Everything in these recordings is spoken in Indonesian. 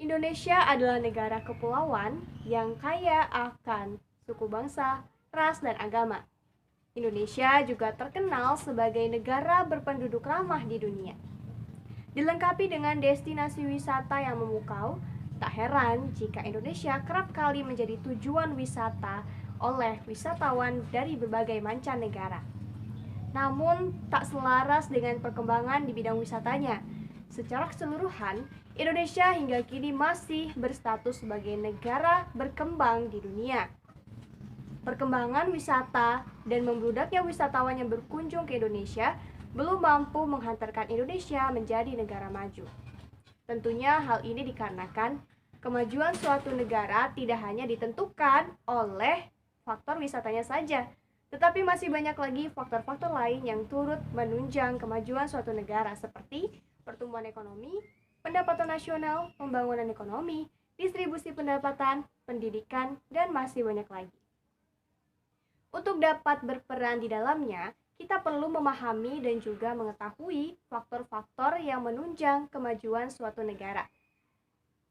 Indonesia adalah negara kepulauan yang kaya akan suku bangsa, ras, dan agama. Indonesia juga terkenal sebagai negara berpenduduk ramah di dunia. Dilengkapi dengan destinasi wisata yang memukau, tak heran jika Indonesia kerap kali menjadi tujuan wisata oleh wisatawan dari berbagai mancanegara. Namun, tak selaras dengan perkembangan di bidang wisatanya. Secara keseluruhan, Indonesia hingga kini masih berstatus sebagai negara berkembang di dunia. Perkembangan wisata dan membludaknya wisatawan yang berkunjung ke Indonesia belum mampu menghantarkan Indonesia menjadi negara maju. Tentunya hal ini dikarenakan kemajuan suatu negara tidak hanya ditentukan oleh faktor wisatanya saja, tetapi masih banyak lagi faktor-faktor lain yang turut menunjang kemajuan suatu negara seperti pertumbuhan ekonomi, pendapatan nasional, pembangunan ekonomi, distribusi pendapatan, pendidikan, dan masih banyak lagi. Untuk dapat berperan di dalamnya, kita perlu memahami dan juga mengetahui faktor-faktor yang menunjang kemajuan suatu negara.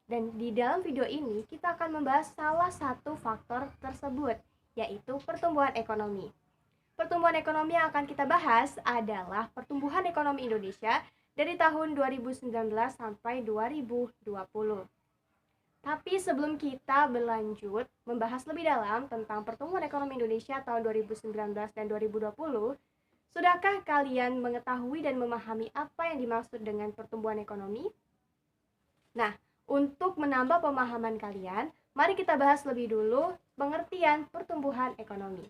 Dan di dalam video ini kita akan membahas salah satu faktor tersebut, yaitu pertumbuhan ekonomi. Pertumbuhan ekonomi yang akan kita bahas adalah pertumbuhan ekonomi Indonesia dari tahun 2019 sampai 2020. Tapi sebelum kita berlanjut membahas lebih dalam tentang pertumbuhan ekonomi Indonesia tahun 2019 dan 2020, sudahkah kalian mengetahui dan memahami apa yang dimaksud dengan pertumbuhan ekonomi? Nah, untuk menambah pemahaman kalian, mari kita bahas lebih dulu pengertian pertumbuhan ekonomi.